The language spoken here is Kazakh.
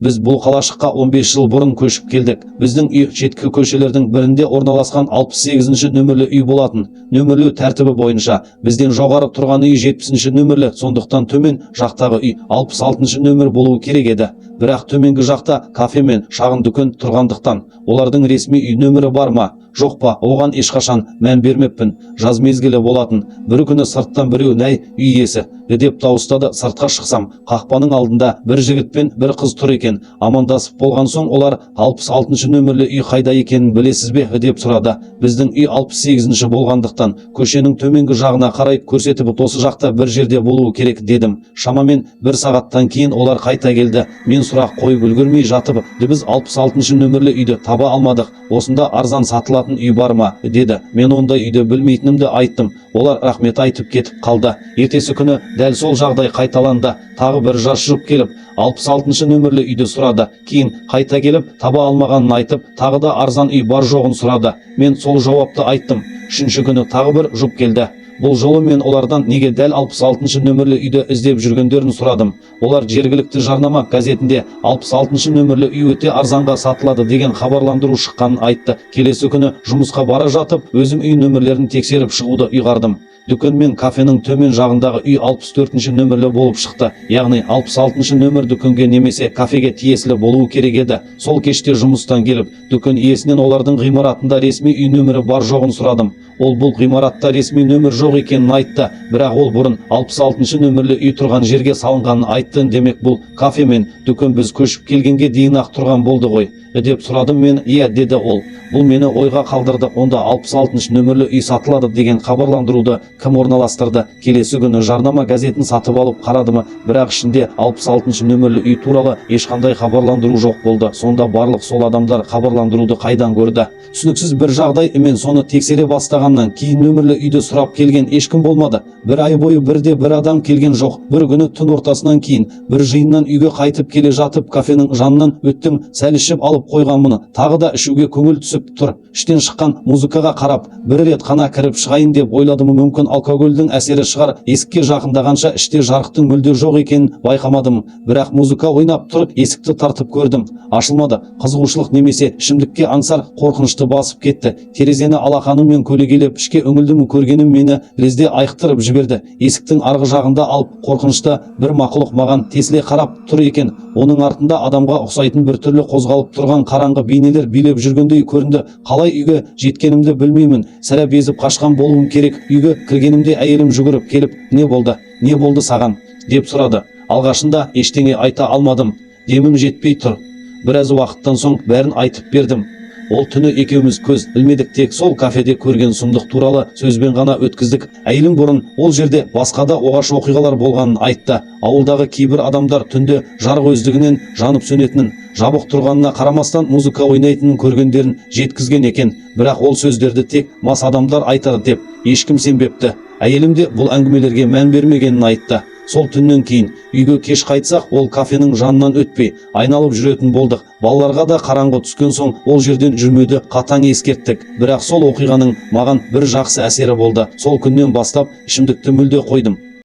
Біз бұл қалашыққа 15 жыл бұрын көшіп келдік. Біздің үй шеткі көшелердің бірінде орналасқан 68-ші нөмірлі үй болатын. Нөмірлеу тәртібі бойынша бізден жоғары тұрған үй 70-ші нөмірлі, сондықтан төмен жақтағы үй 66-ші нөмір болуы керек еді. Бірақ төменгі жақта кафе мен шағын дүкен тұрғандықтан олардың ресми үй нөмірі бар ма, жоқ па, оған ешқашан мән бермеппін. Жаз мезгілі болатын. Бір күні сырттан біреу «Нәй, үй иесі» деп дауыстады. Сыртқа шықсам, қақпаның алдында бір жігіт пен бір қыз тұр екен. Амандасып болған соң олар 66-ші нөмірлі үй қайда екенін білесіз бе деп сұрады. Біздің үй 68-ші болғандықтан көшенің төменгі жағына қарай көрсетіп, осы жақта бір жерде болуы керек дедім. Шамамен 1 сағаттан кейін олар қайта келді. Мен сұрақ қойып үлгермей жатып, біз 66-ші нөмірлі үйді таба алмадық. Осында арзан сатылатын үй бар ма деді. Мен ондай үйді білмейтінімді айттым. Олар рахмет айтып кетіп қалды. Ертесі күні дәл сол жағдай қайталанды. Тағы бір жас жігіт келіп 66-ші нөмірлі үйді сұрады. Кейін қайта келіп таба алмағанын айтып, тағы да арзан үй бар жоғын сұрады. Мен сол жауапты айттым. Үшінші күні тағы бір жұп келді. Бұл жолы мен олардан неге дәл 66-ші нөмірлі үйді іздеп жүргендерін сұрадым. Олар жергілікті жарнама газетінде 66-ші нөмірлі үй өте арзанға сатылады деген хабарландыру шыққанын айтты. Келесі күні жұмысқа бара жатып, өзім үй нөмірлерін тексеріп шығуды ұйғардым. Дүкен мен кафенің төмен жағындағы үй 64-ші нөмірлі болып шықты. Яғни 66-ші нөмір дүкенге немесе кафеге тиесілі болуы керек еді. Сол кеште жұмыстан келіп, дүкен иесінен олардың ғимаратында ресми үй нөмірі бар жоғын сұрадым. Ол бұл ғимаратта ресми нөмір жоқ екенін айтты, бірақ ол бұрын 66-ші нөмірлі үй тұрған жерге салынғанын айтты. Демек бұл кафе мен дүкен біз көшіп келгенге дейін ақ тұрған болды ғой деп сұрадым мен. Иә деді ол. Бұл мені ойға қалдырды. Онда 66-ші нөмірлі үй сатылады деген хабарландыруды кім орналастырды? Келесі күні жарнама газетін сатып алып қарадым, бірақ ішінде 66-ші нөмірлі үй туралы ешқандай хабарландыру жоқ болды. Сонда барлық сол адамдар хабарландыруды қайдан көрді? Түсініксіз бір жағдай. Мен соны тексере бастағаннан кейін нөмірлі үйді сұрап келген ешкім болмады. Бір ай бойы бірде бір адам келген жоқ. Бір күні түн ортасынан кейін бір жиыннан үйге қайтып келе жатып кафенің жанынан өттім. Сәл ішіп алып қойғанмын. Тағы да ішуге көңіл түсіп тұр. Іштен шыққан музыкаға қарап бір рет қана кіріп шығайын деп ойладым. Мүмкін алкогольдің әсері шығар. Есікке жақындағанша іште жарықтың мүлде жоқ екенін байқамадым. Бірақ музыка ойнап тұрып есікті тартып көрдім. Ашылмады. Қызығушылық немесе ішімдікке аңсар қорқынышты басып кетті. Терезені алақаныммен көлегейлеп ішке үңілдім. Көргенім мені лезде айықтырып жіберді. Есіктің арғы жағында алып қорқынышты бір мақұлық маған тесіле қарап тұр екен. Оның артында адамға ұқсайтын бір түрлі қозғалып тұрған қараңғы бейнелер билеп жүргендей көрінді. Қалай үйге жеткенімді білмеймін. Сірә безіп қашқан болуым керек. Үйге кіргенімде әйелім жүгіріп келіп, не болды саған деп сұрады. Алғашында ештеңе айта алмадым. Демім жетпей тұр. Біраз уақыттан соң бәрін айтып бердім. Ол түні екеуміз көз ілмедік, тек сол кафеде көрген сұмдық туралы сөзбен ғана өткіздік. Әйелім бұрын ол жерде басқа да оғаш оқиғалар болғанын айтты. Ауылдағы кейбір адамдар түнде жарық өздігінен жанып сөнетінін, жабық тұрғанына қарамастан музыка ойнайтынын көргендерін жеткізген екен. Бірақ ол сөздерді тек мас адамдар айтады деп ешкім сенбепті. Әйелім де бұл әңгімелерге мән бермегенін айтты. Сол түннен кейін үйге кеш қайтсақ, ол кафенің жанынан өтпей айналып жүретін болдық. Балаларға да қараңғы түскен соң ол жерден жүрмеуді қатаң ескерттік. Бірақ сол оқиғаның маған бір жақсы әсері болды. Сол күннен бастап ішімдікті мүлде қойдым.